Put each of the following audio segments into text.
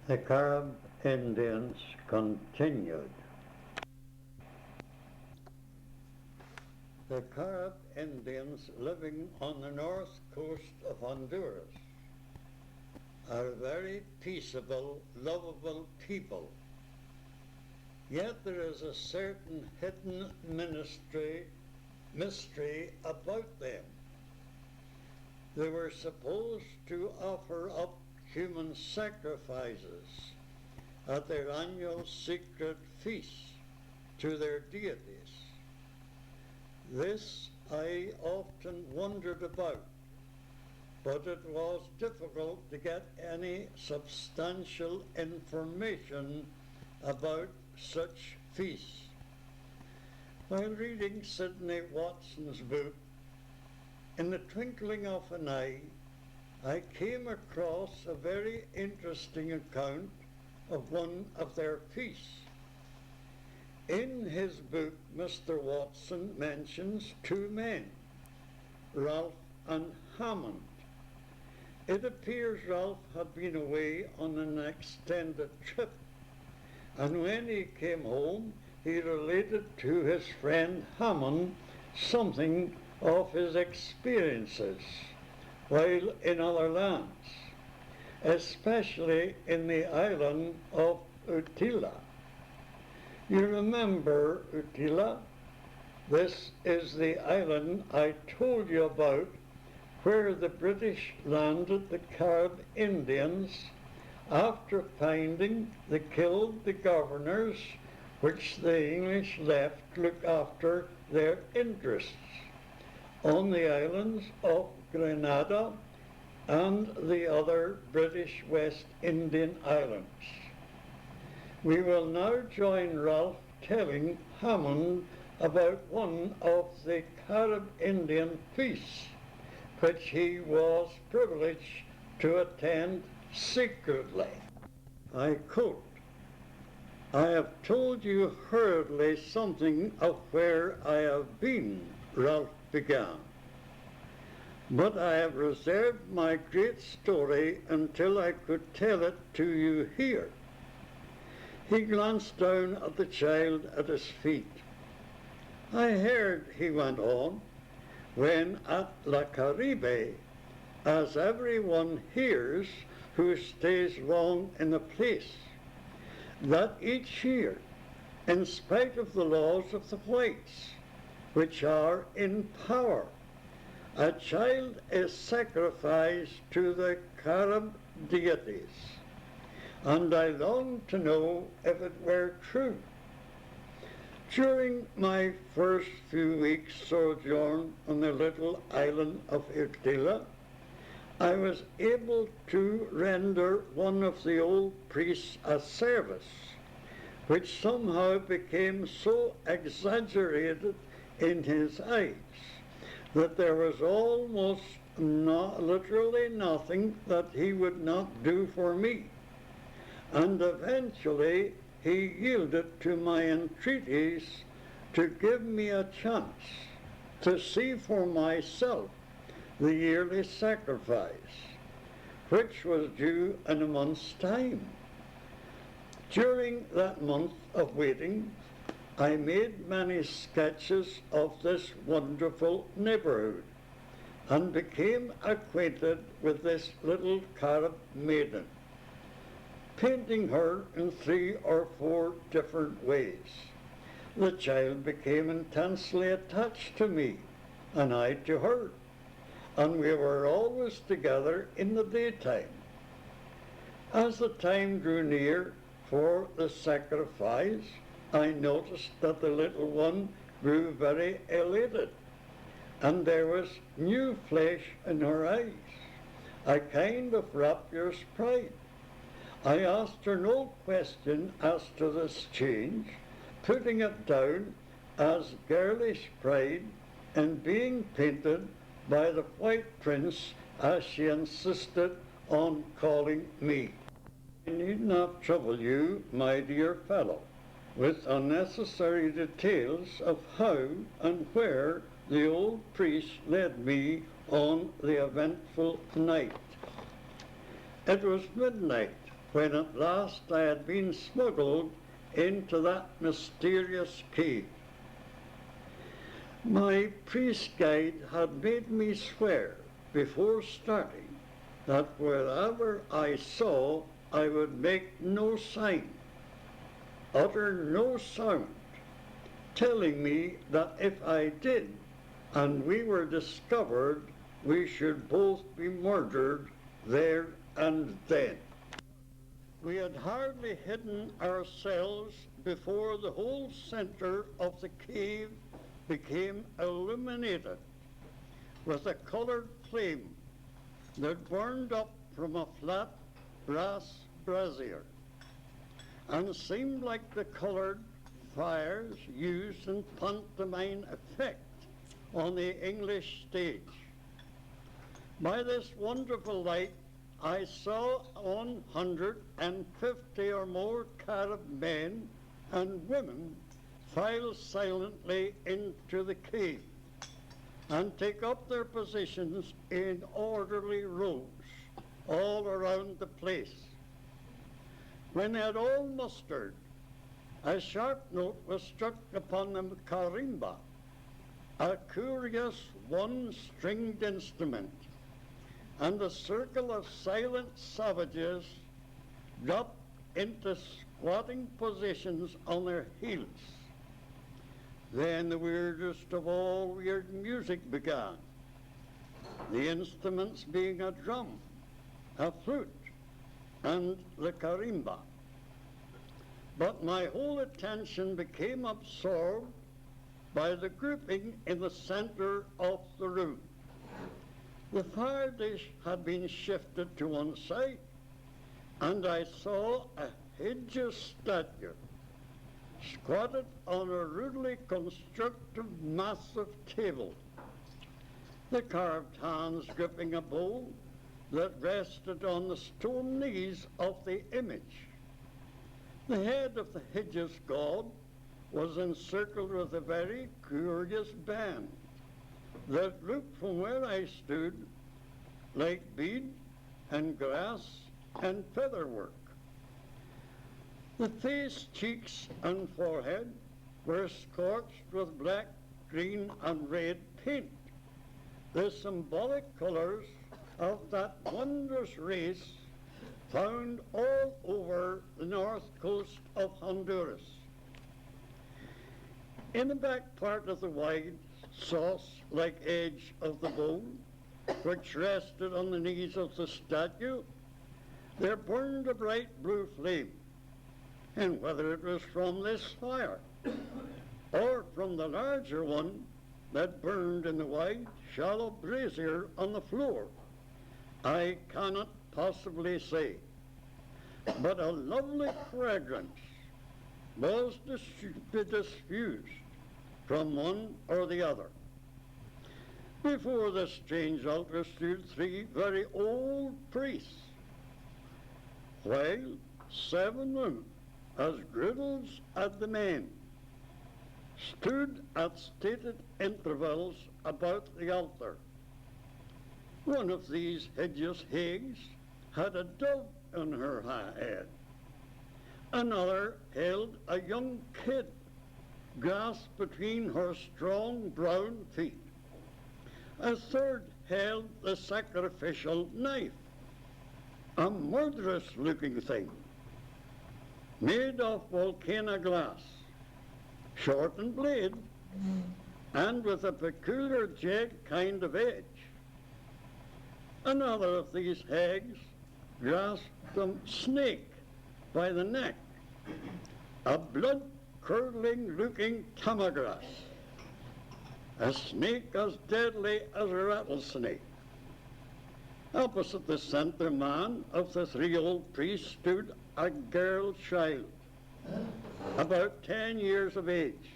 The Carib Indians continued. The Carib Indians living on the north coast of Honduras are very peaceable, lovable people. Yet there is a certain hidden mystery about them. They were supposed to offer up human sacrifices at their annual secret feasts to their deities. This I often wondered about, but it was difficult to get any substantial information about such feasts. While reading Sidney Watson's book, In the Twinkling of an Eye, I came across a very interesting account of one of their feasts. In his book, Mr. Watson mentions two men, Ralph and Hammond. It appears Ralph had been away on an extended trip, and when he came home, he related to his friend Hammond something of his experiences while in other lands, especially in the island of Tela. You remember Tela? This is the island I told you about where the British landed the Carib Indians after finding they killed the governors which the English left to look after their interests on the islands of Grenada and the other British West Indian islands. We will now join Ralph telling Hammond about one of the Carib Indian feasts which he was privileged to attend secretly. I quote, "I have told you hurriedly something of where I have been," Ralph began, "but I have reserved my great story until I could tell it to you here." He glanced down at the child at his feet. "I heard," he went on, "when at La Caribe, as everyone hears who stays long in a place, that each year, in spite of the laws of the whites, which are in power, a child is sacrificed to the Carib deities, and I longed to know if it were true. During my first few weeks' sojourn on the little island of Tela, I was able to render one of the old priests a service, which somehow became so exaggerated in his eyes that there was almost literally nothing that he would not do for me. And eventually he yielded to my entreaties to give me a chance to see for myself the yearly sacrifice, which was due in a month's time. During that month of waiting, I made many sketches of this wonderful neighborhood and became acquainted with this little Carib maiden, painting her in 3 or 4 different ways. The child became intensely attached to me, and I to her, and we were always together in the daytime. As the time drew near for the sacrifice, I noticed that the little one grew very elated, and there was new flesh in her eyes, a kind of rapturous pride. I asked her no question as to this change, putting it down as girlish pride in being painted by the white prince, as she insisted on calling me. I need not trouble you, my dear fellow, with unnecessary details of how and where the old priest led me on the eventful night. It was midnight, when at last I had been smuggled into that mysterious cave. My priest guide had made me swear before starting that wherever I saw, I would make no sign, utter no sound, telling me that if I did, and we were discovered, we should both be murdered there and then. We had hardly hidden ourselves before the whole center of the cave became illuminated with a colored flame that burned up from a flat brass brazier and seemed like the colored fires used in pantomime effect on the English stage. By this wonderful light, I saw 150 or more Carib men and women file silently into the cave and take up their positions in orderly rows all around the place. When they had all mustered, a sharp note was struck upon the carimba, a curious one-stringed instrument, and a circle of silent savages dropped into squatting positions on their heels. Then the weirdest of all weird music began, the instruments being a drum, a flute, and the carimba. But my whole attention became absorbed by the grouping in the center of the room. The fire dish had been shifted to one side, and I saw a hideous statue squatted on a rudely constructed massive table, the carved hands gripping a bowl that rested on the stone knees of the image. The head of the hideous god was encircled with a very curious band that looked from where I stood like bead and grass and featherwork. The face, cheeks, and forehead were scorched with black, green, and red paint, the symbolic colors of that wondrous race found all over the north coast of Honduras. In the back part of the wide, sauce-like edge of the bone, which rested on the knees of the statue, there burned a bright blue flame. And whether it was from this fire or from the larger one that burned in the wide, shallow brazier on the floor, I cannot possibly say. But a lovely fragrance was diffused from one or the other. Before this strange altar stood 3 very old priests, while 7 women, as griddles as the men, stood at stated intervals about the altar. One of these hideous hags had a dove on her head. Another held a young kid grasped between her strong brown feet. A third held the sacrificial knife, a murderous-looking thing, made of volcano glass, shortened blade, and with a peculiar jagged kind of edge. Another of these hags grasped the snake by the neck, a blood-curdling looking tamagrass, a snake as deadly as a rattlesnake. Opposite the center man of the 3 old priests stood a girl child, about 10 years of age,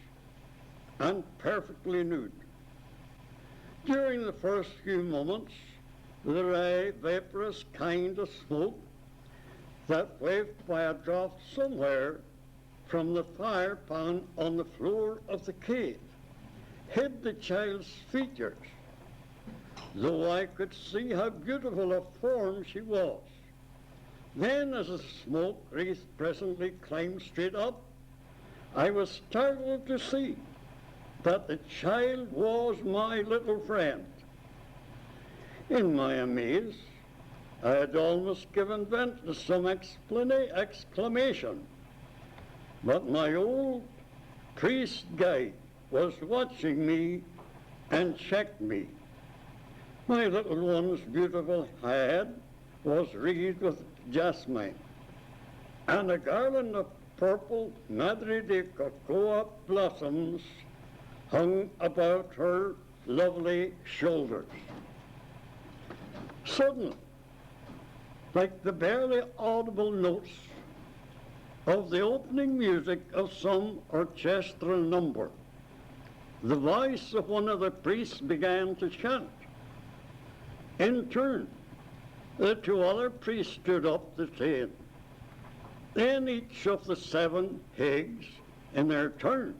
and perfectly nude. During the first few moments, the dry, vaporous kind of smoke that wafted by a draught somewhere from the fire pan on the floor of the cave hid the child's features, though I could see how beautiful a form she was. Then, as the smoke wreath presently climbed straight up, I was startled to see that the child was my little friend. In my amaze, I had almost given vent to some exclamation, but my old priest guide was watching me and checked me. My little one's beautiful head was wreathed with jasmine, and a garland of purple Madre de Cocoa blossoms hung about her lovely shoulders. Suddenly, like the barely audible notes of the opening music of some orchestral number, the voice of one of the priests began to chant. In turn, the two other priests stood up to sing. Then each of the 7 Higgs in their turn,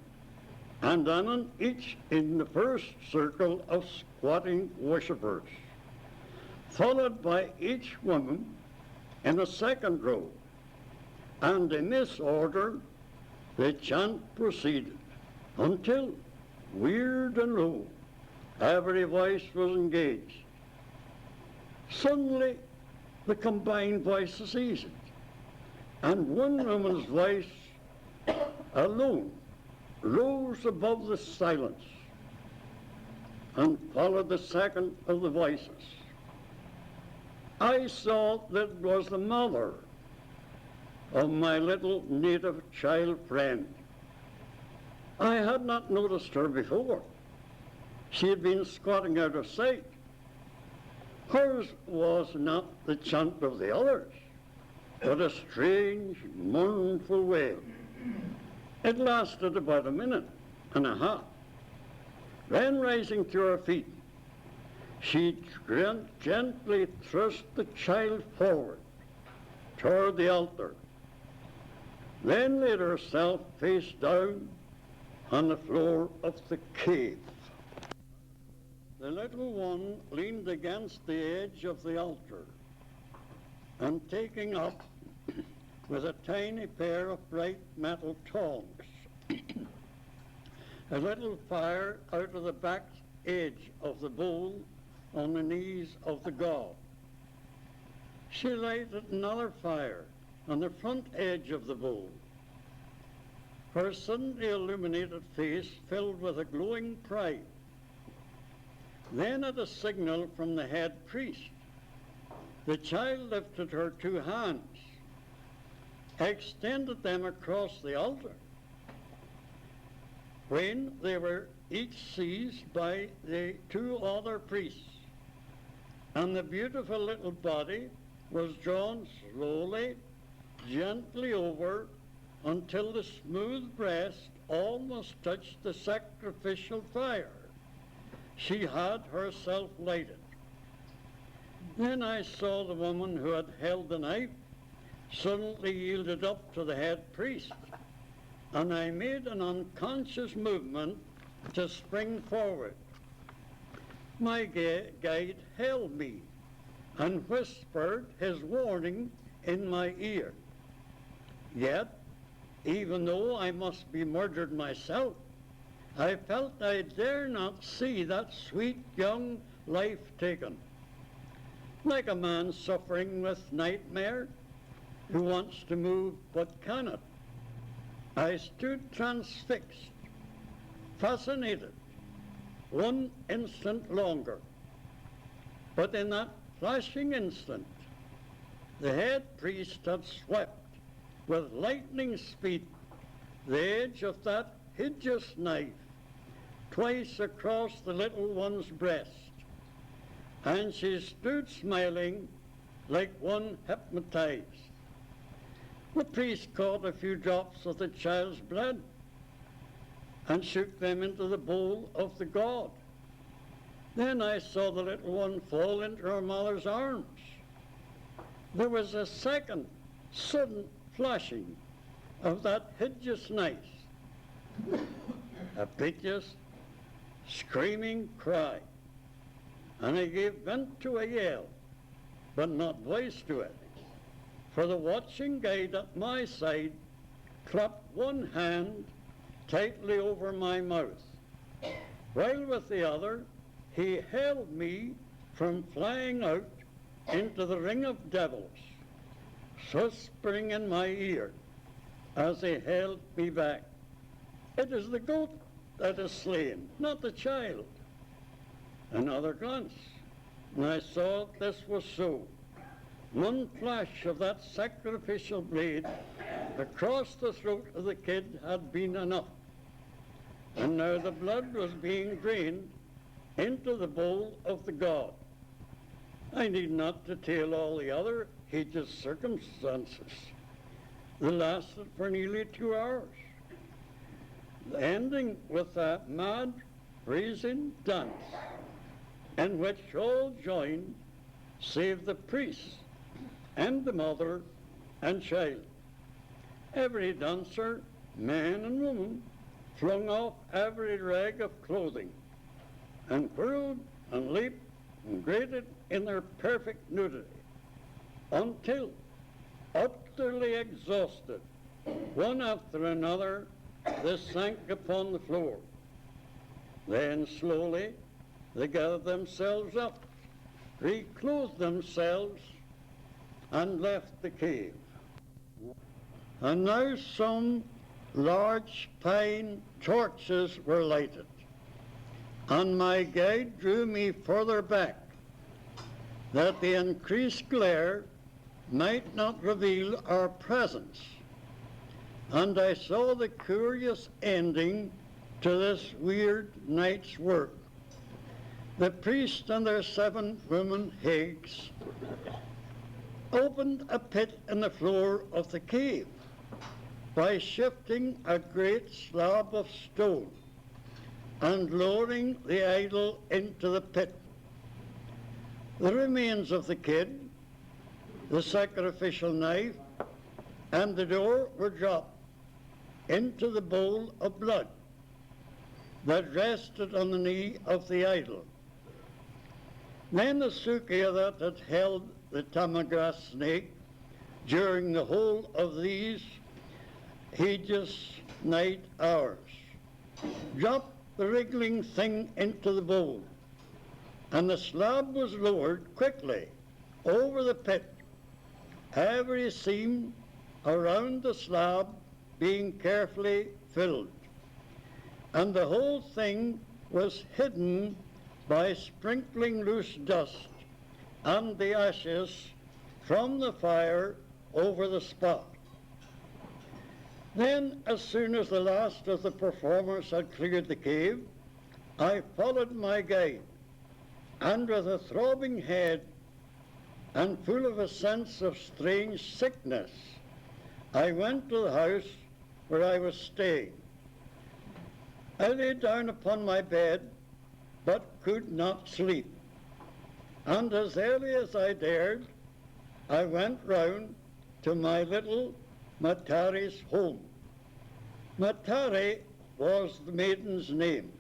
and then each in the first circle of squatting worshippers, followed by each woman in a second row. And in this order, the chant proceeded until, weird and low, every voice was engaged. Suddenly, the combined voices ceased, and one woman's voice alone rose above the silence and followed the second of the voices. I saw that it was the mother of my little native child friend. I had not noticed her before. She had been squatting out of sight. Hers was not the chant of the others, but a strange, mournful wail. It lasted about a minute and a half. Then, rising to her feet, she gently thrust the child forward toward the altar, then laid herself face down on the floor of the cave. The little one leaned against the edge of the altar, and taking up with a tiny pair of bright metal tongs a little fire out of the back edge of the bowl on the knees of the god. She lighted another fire on the front edge of the bowl. Her suddenly illuminated face filled with a glowing pride. Then, at a signal from the head priest, the child lifted her 2 hands, extended them across the altar, when they were each seized by the 2 other priests, and the beautiful little body was drawn slowly, gently over until the smooth breast almost touched the sacrificial fire she had herself lighted. Then I saw the woman who had held the knife suddenly yielded up to the head priest, and I made an unconscious movement to spring forward. My guide held me and whispered his warning in my ear. Yet, even though I must be murdered myself, I felt I dare not see that sweet young life taken. Like a man suffering with nightmare who wants to move but cannot, I stood transfixed, fascinated, one instant longer. But in that flashing instant, the head priest had swept with lightning speed the edge of that hideous knife twice across the little one's breast, and she stood smiling like one hypnotized. The priest caught a few drops of the child's blood and shook them into the bowl of the god. Then I saw the little one fall into her mother's arms. There was a second sudden flashing of that hideous knife, a piteous, screaming cry, and I gave vent to a yell, but not voice to it, for the watching guide at my side clapped one hand tightly over my mouth, while with the other he held me from flying out into the ring of devils, whispering in my ear as he held me back, "It is the goat that is slain, not the child." Another glance, and I saw this was so. One flash of that sacrificial blade across the throat of the kid had been enough, and now the blood was being drained into the bowl of the god. I need not detail all the other hideous circumstances. They lasted for nearly 2 hours, ending with a mad, brazen dance in which all joined save the priest and the mother and child. Every dancer, man and woman, flung off every rag of clothing and whirled and leaped and grated in their perfect nudity until, utterly exhausted, one after another, they sank upon the floor. Then slowly they gathered themselves up, reclothed themselves, and left the cave. And now some large pine torches were lighted, and my guide drew me further back, that the increased glare might not reveal our presence. And I saw the curious ending to this weird night's work. The priest and their 7 women hags opened a pit in the floor of the cave by shifting a great slab of stone and lowering the idol into the pit. The remains of the kid, the sacrificial knife, and the door were dropped into the bowl of blood that rested on the knee of the idol. Then the Sukia that had held the tamagrass snake during the whole of these hideous night hours dropped the wriggling thing into the bowl, and the slab was lowered quickly over the pit, every seam around the slab being carefully filled, and the whole thing was hidden by sprinkling loose dust and the ashes from the fire over the spot. Then, as soon as the last of the performers had cleared the cave, I followed my guide, and with a throbbing head and full of a sense of strange sickness, I went to the house where I was staying. I lay down upon my bed, but could not sleep. And as early as I dared, I went round to my little Matari's home. Matari was the maiden's name.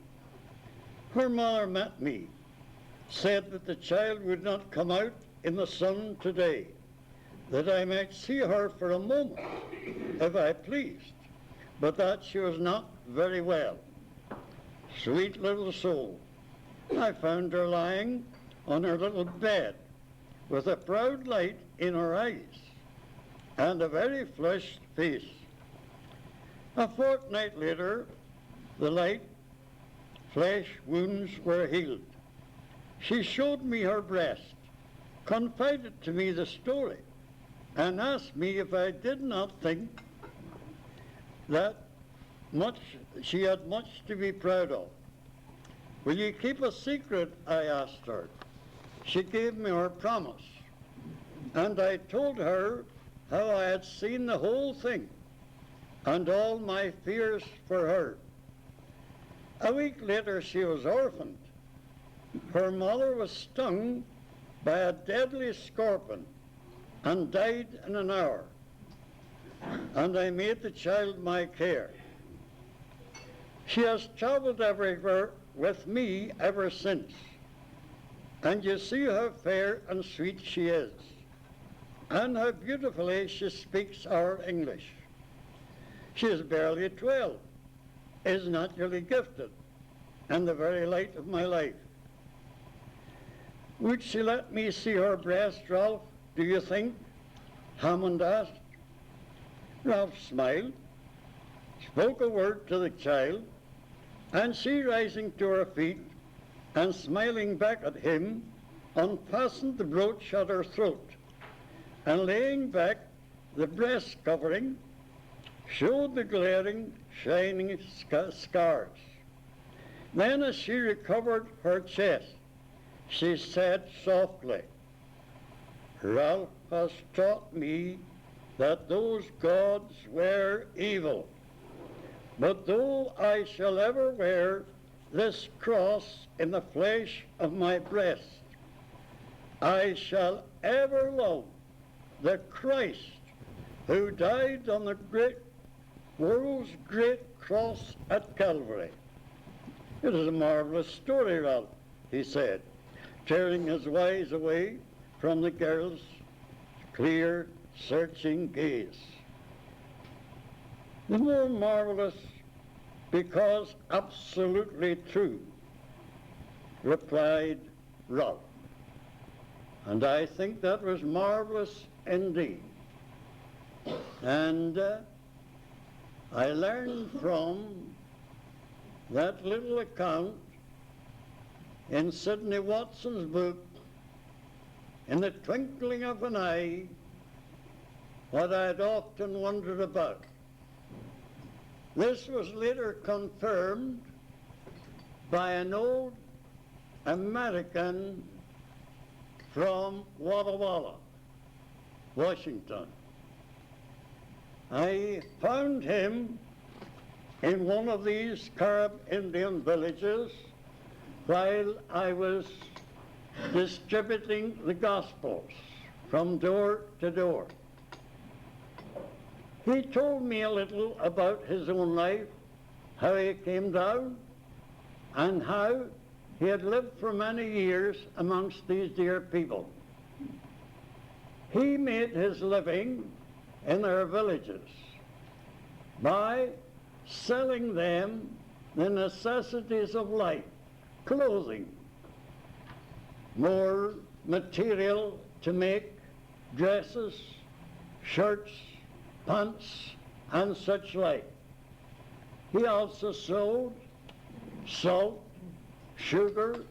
Her mother met me, said that the child would not come out in the sun today, that I might see her for a moment if I pleased, but that she was not very well. Sweet little soul. I found her lying on her little bed with a proud light in her eyes and a very flushed face. A fortnight later, the light flesh wounds were healed. She showed me her breast, confided to me the story, and asked me if I did not think that she had much to be proud of. Will you keep a secret? I asked her. She gave me her promise, and I told her how I had seen the whole thing and all my fears for her. A week later she was orphaned. Her mother was stung by a deadly scorpion and died in an hour, and I made the child my care. She has traveled everywhere with me ever since, and you see how fair and sweet she is. and how beautifully she speaks our English. She is barely 12, is naturally gifted, and the very light of my life. Would she let me see her breast, Ralph, do you think? Hammond asked. Ralph smiled, spoke a word to the child, and she, rising to her feet and smiling back at him, unfastened the brooch at her throat, and laying back the breast covering, showed the glaring, shining scars. Then, as she recovered her chest, she said softly, Ralph has taught me that those gods were evil. But though I shall ever wear this cross in the flesh of my breast, I shall ever love the Christ who died on the world's great cross at Calvary. It is a marvelous story, Ralph, he said, tearing his eyes away from the girl's clear, searching gaze. The more marvelous because absolutely true, replied Ralph. And I think that was marvelous indeed. And I learned from that little account in Sidney Watson's book, In the Twinkling of an Eye, what I'd often wondered about. This was later confirmed by an old American from Walla Walla, Washington. I found him in one of these Carib Indian villages while I was distributing the Gospels from door to door. He told me a little about his own life, how he came down, and how he had lived for many years amongst these dear people. He made his living in their villages by selling them the necessities of life, clothing, more material to make dresses, shirts, pants, and such like. He also sold salt, sugar,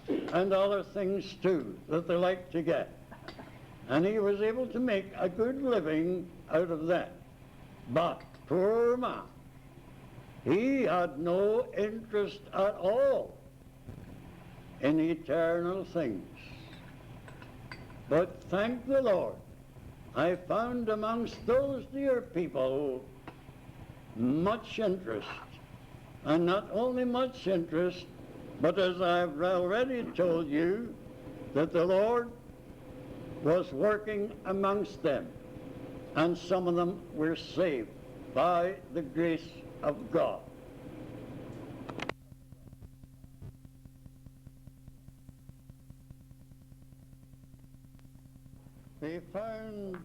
and other things too that they like to get. And he was able to make a good living out of that. But, poor man, he had no interest at all in eternal things. But thank the Lord, I found amongst those dear people much interest. And not only much interest, but as I've already told you, that the Lord was working amongst them, and some of them were saved by the grace of God. They found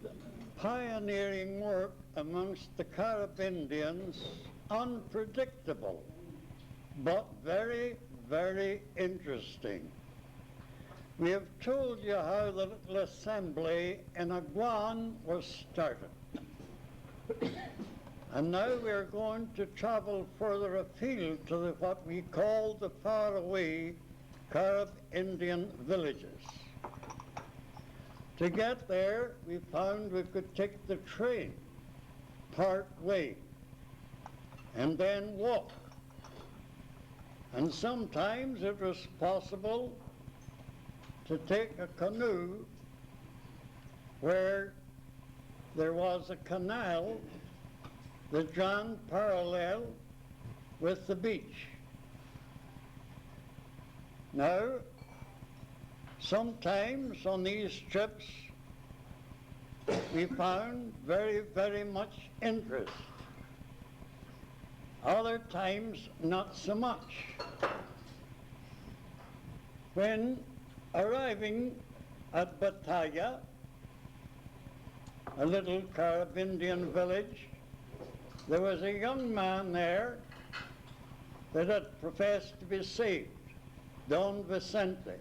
pioneering work amongst the Carib Indians unpredictable, but very, very interesting. We have told you how the little assembly in Aguan was started. And now we are going to travel further afield to what we call the faraway Carib Indian villages. To get there, we found we could take the train part way and then walk. And sometimes it was possible to take a canoe where there was a canal that ran parallel with the beach. Now, sometimes on these trips we found very, very much interest. Other times not so much. When arriving at Bataya, a little Carib Indian village, there was a young man there that had professed to be saved, Don Vicente.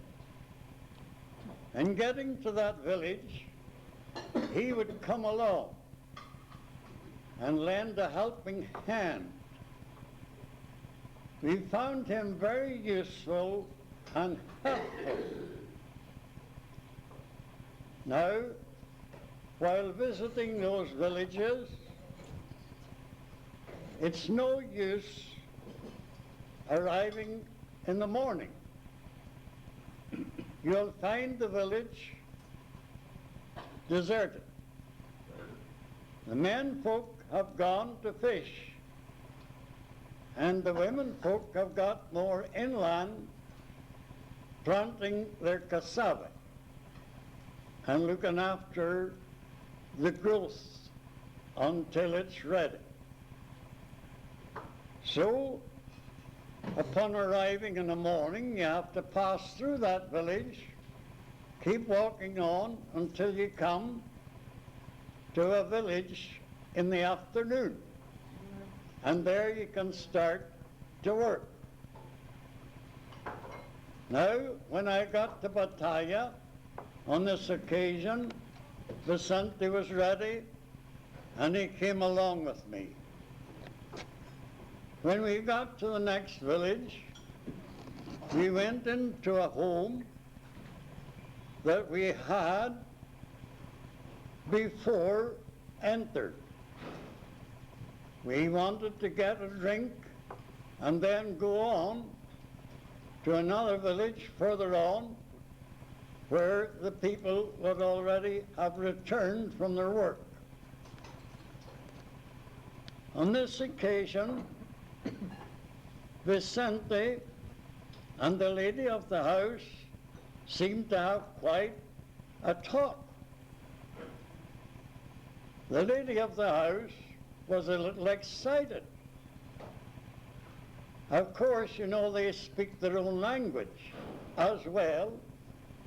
And getting to that village, he would come along and lend a helping hand. We found him very useful and helpful. Now, while visiting those villages, it's no use arriving in the morning. You'll find the village deserted. The men folk have gone to fish, and the women folk have got more inland, planting their cassava and looking after the growth until it's ready. So, upon arriving in the morning, you have to pass through that village, keep walking on until you come to a village in the afternoon. And there you can start to work. Now, when I got to Batalla, on this occasion, Vicente was ready, and he came along with me. When we got to the next village, we went into a home that we had before entered. We wanted to get a drink and then go on to another village further on where the people would already have returned from their work. On this occasion, Vicente and the lady of the house seemed to have quite a talk. The lady of the house was a little excited. Of course, you know, they speak their own language as well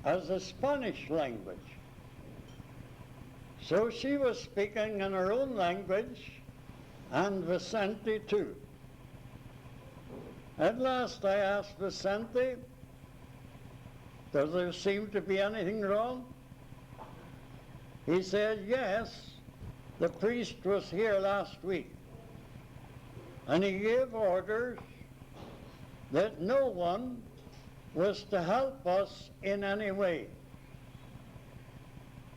as the Spanish language. So she was speaking in her own language, and Vicente too. At last I asked Vicente, does there seem to be anything wrong? He said, yes, the priest was here last week, and he gave orders that no one was to help us in any way.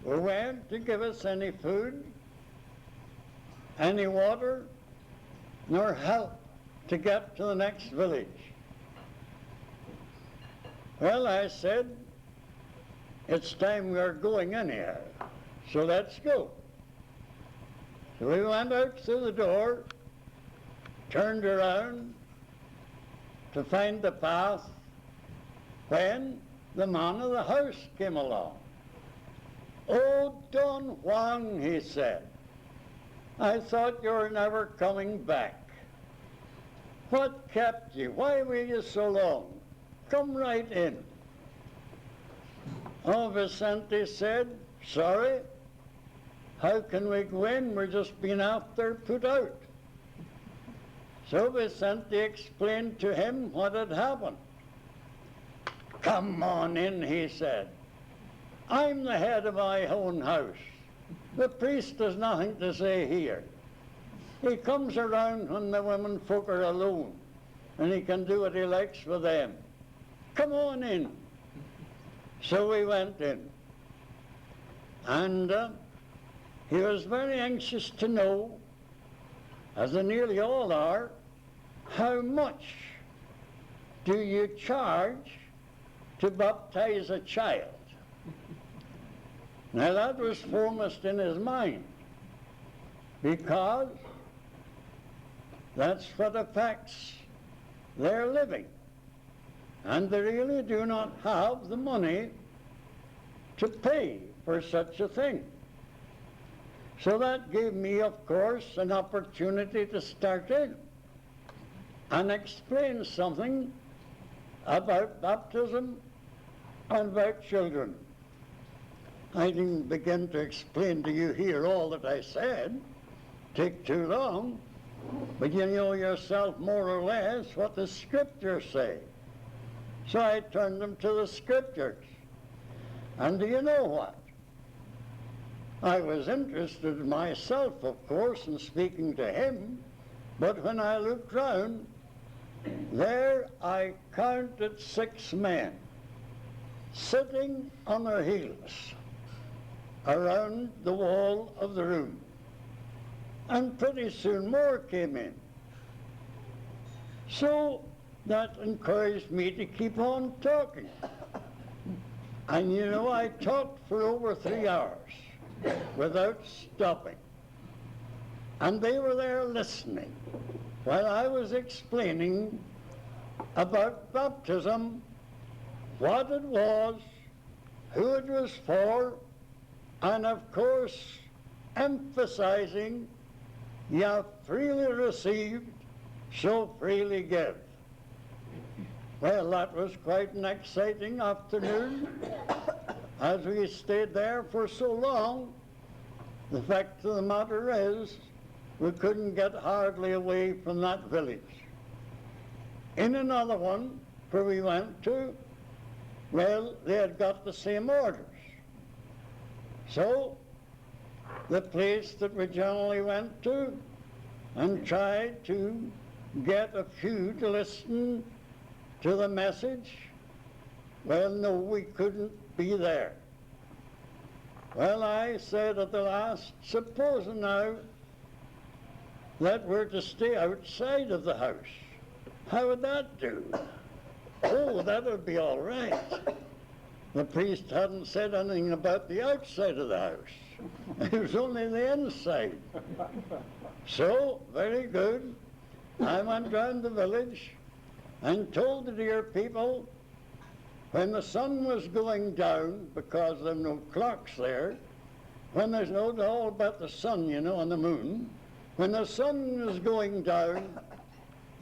We weren't to give us any food, any water, nor help to get to the next village. Well, I said, it's time we are going anyhow, so let's go. So we went out through the door, turned around to find the path, when the man of the house came along. "Oh, Don Juan," he said, "I thought you were never coming back. What kept you? Why were you so long? Come right in." Oh, Vicente said, "Sorry, how can we go in? We're just being after put out." So Vicente explained to him what had happened. "Come on in," he said. "I'm the head of my own house. The priest has nothing to say here. He comes around when the women folk are alone, and he can do what he likes with them. Come on in." So we went in. And he was very anxious to know, as they nearly all are, how much do you charge to baptize a child? Now that was foremost in his mind, because that's what affects their living. And they really do not have the money to pay for such a thing. So that gave me, of course, an opportunity to start in and explain something about baptism and about children. I didn't begin to explain to you here all that I said. Take too long. But you know yourself more or less what the scriptures say. So I turned them to the scriptures. And do you know what? I was interested myself, of course, in speaking to him, but when I looked round, there I counted 6 men sitting on their heels around the wall of the room. And pretty soon more came in. So that encouraged me to keep on talking. And you know, I talked for over 3 hours without stopping. And they were there listening while I was explaining about baptism, what it was, who it was for, and of course emphasizing you have freely received, so freely give. Well, that was quite an exciting afternoon. As we stayed there for so long, the fact of the matter is we couldn't get hardly away from that village. In another one where we went to, well, they had got the same orders. So the place that we generally went to and tried to get a few to listen to the message, well, no, we couldn't be there. Well, I said at the last, supposing now that we're to stay outside of the house, how would that do? Oh, that would be all right. The priest hadn't said anything about the outside of the house. It was only the inside. So, very good. I went round the village and told the dear people, when the sun was going down, because there are no clocks there, when there's no all about the sun, you know, and the moon, when the sun is going down,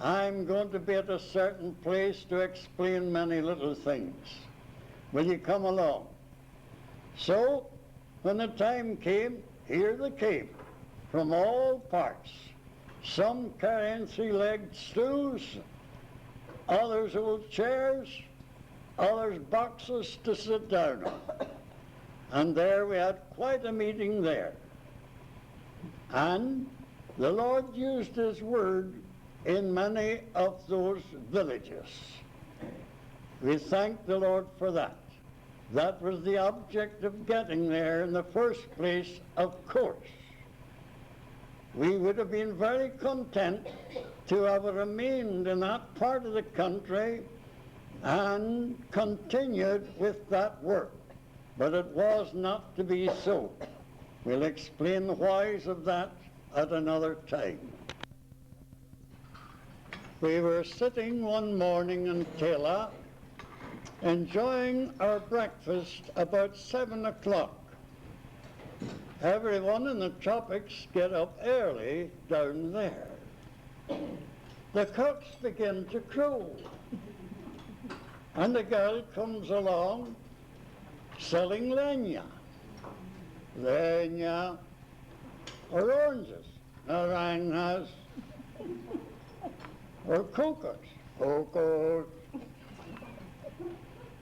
I'm going to be at a certain place to explain many little things. Will you come along? So, when the time came, here they came, from all parts. Some carrying 3-legged stools, others old chairs, others boxes to sit down on. And there we had quite a meeting there. And the Lord used his word in many of those villages. We thank the Lord for that. That was the object of getting there in the first place, of course. We would have been very content to have remained in that part of the country and continued with that work. But it was not to be so. We'll explain the whys of that at another time. We were sitting one morning in Tela, enjoying our breakfast about 7 o'clock. Everyone in the tropics get up early down there. The cocks begin to crow, and the girl comes along selling leña or oranges, naranjas, or cocos.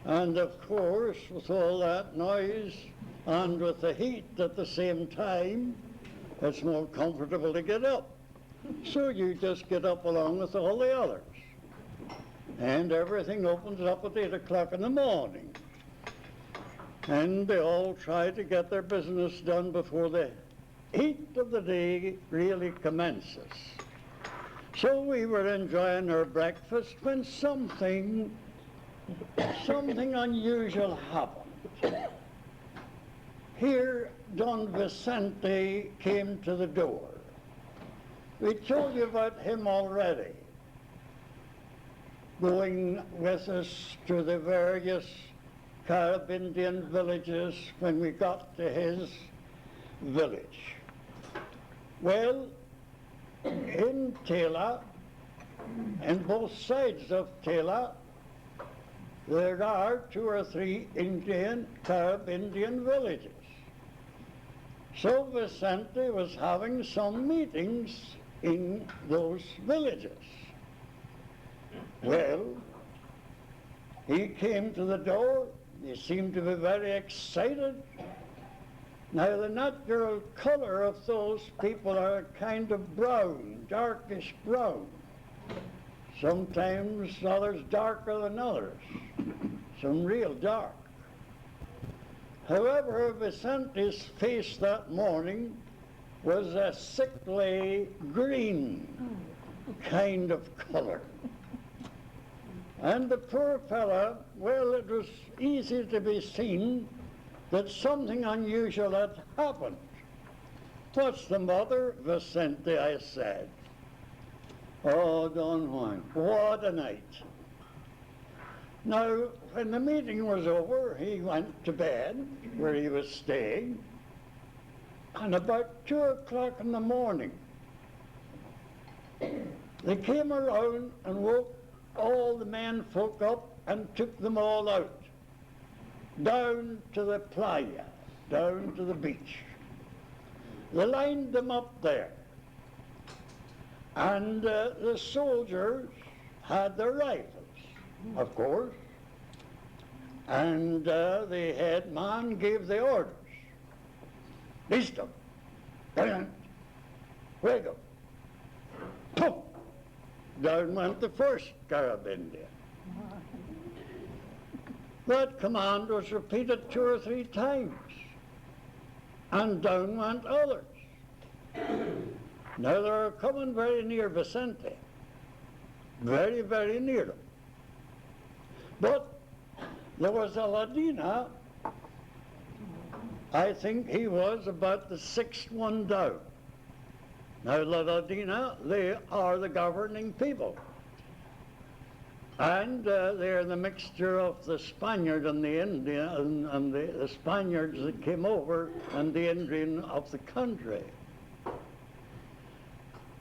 And of course, with all that noise and with the heat at the same time, it's more comfortable to get up. So you just get up along with all the others. And everything opens up at 8 o'clock in the morning. And they all try to get their business done before the heat of the day really commences. So we were enjoying our breakfast when something unusual happened. Here, Don Vicente came to the door. We told you about him already, going with us to the various Carib Indian villages when we got to his village. Well, in Tela, in both sides of Tela, there are 2 or 3 Carib Indian villages. So Vicente was having some meetings in those villages. Well, he came to the door. He seemed to be very excited. Now, the natural color of those people are kind of brown, darkish brown. Sometimes others darker than others, some real dark. However, Vicente's face that morning was a sickly green kind of color. And the poor fella, well, it was easy to be seen that something unusual had happened. What's the matter, Vicente, I said. Oh, Don Juan, what a night. Now, when the meeting was over, he went to bed where he was staying, and about 2 o'clock in the morning, they came around and woke all the men folk up and took them all out, down to the playa, down to the beach. They lined them up there, and the soldiers had their rifles, of course, and the head man gave the orders. Listo, brilliant, fuego, pum! Down went the first Carib Indian. That command was repeated 2 or 3 times, and down went others. Now they were coming very near Vicente, very, very near him. But there was a Ladina, I think he was about the 6th one down. Now the Ladina, they are the governing people. And they're the mixture of the Spaniard and the Indian, and the Spaniards that came over and the Indian of the country.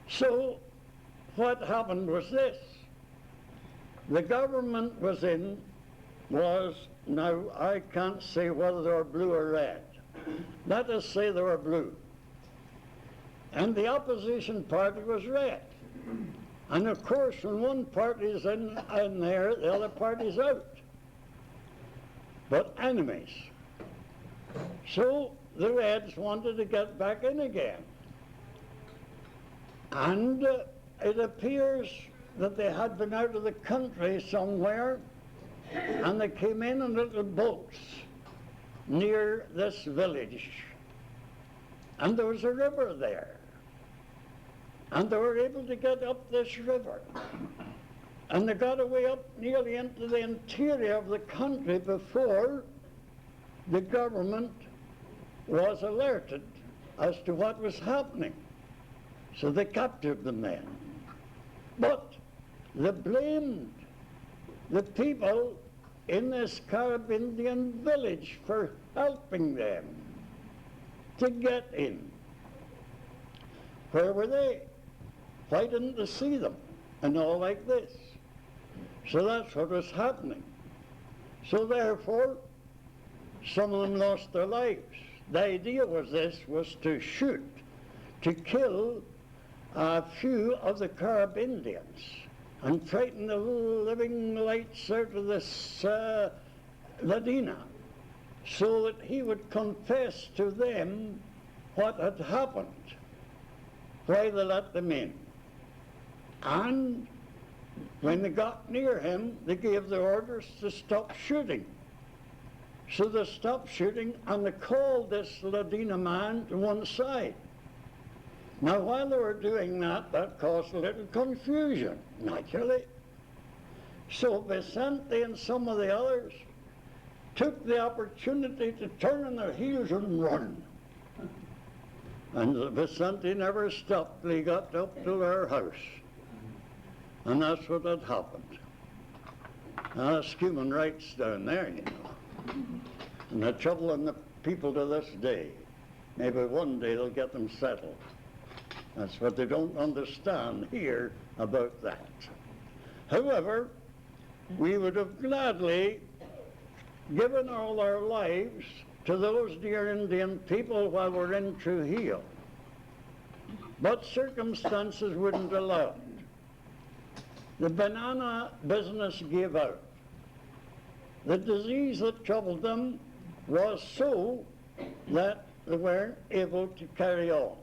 So what happened was this. The government was, now I can't say whether they were blue or red. Let us say they were blue. And the opposition party was red. And of course, when one party's in there, the other party's out. But enemies. So the Reds wanted to get back in again. And it appears that they had been out of the country somewhere, and they came in little boats near this village. And there was a river there. And they were able to get up this river. And they got away up nearly into the interior of the country before the government was alerted as to what was happening. So they captured the men. But they blamed the people in this Carib Indian village for helping them to get in. Where were they? Why didn't they see them? And all like this. So that's what was happening. So therefore, some of them lost their lives. The idea was to shoot, to kill a few of the Carib Indians and frighten the living lights out of this Ladina, so that he would confess to them what had happened, why they let them in. And when they got near him, they gave the orders to stop shooting. So they stopped shooting, and they called this Ladina man to one side. Now, while they were doing that, that caused a little confusion, naturally. So Vicente and some of the others took the opportunity to turn on their heels and run. And Vicente never stopped till he got up to their house. And that's what had happened. Now, that's human rights down there, you know. And they're troubling the people to this day. Maybe one day they'll get them settled. That's what they don't understand here about that. However, we would have gladly given all our lives to those dear Indian people while we're in Trujillo. But circumstances wouldn't allow it. The banana business gave out. The disease that troubled them was so that they weren't able to carry on.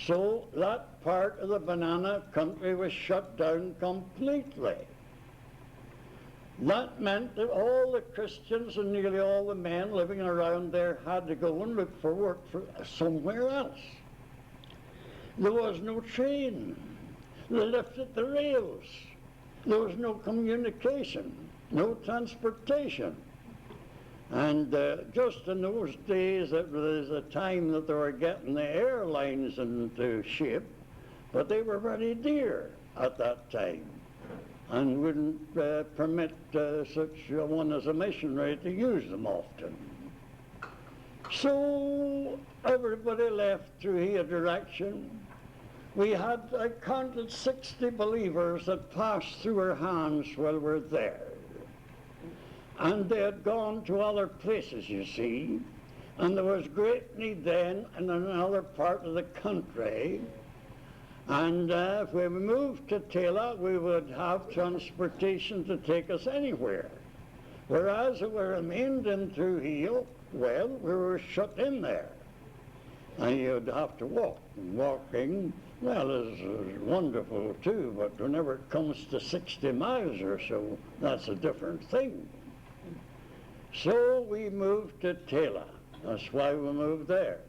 So that part of the banana country was shut down completely. That meant that all the Christians and nearly all the men living around there had to go and look for work somewhere else. There was no train. They lifted the rails. There was no communication, no transportation. And just in those days, it was a time that they were getting the airlines into shape, but they were very dear at that time and wouldn't permit such a one as a missionary to use them often. So everybody left Trujillo direction. We had, I counted 60 believers that passed through our hands while we were there. And they had gone to other places, you see, and there was great need then in another part of the country. And if we moved to Tela, we would have transportation to take us anywhere. Whereas if we remained in Trujillo, well, we were shut in there. And you'd have to walk. And walking, well, is wonderful too, but whenever it comes to 60 miles or so, that's a different thing. So we moved to Tela. That's why we moved there.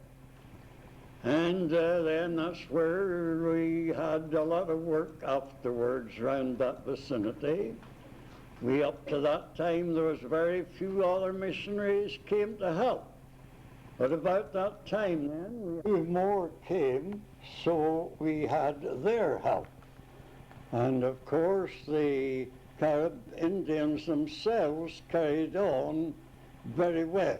And then that's where we had a lot of work afterwards around that vicinity. Up to that time, there was very few other missionaries came to help. But about that time then, more came, so we had their help. And of course, the Carib Indians themselves carried on very well.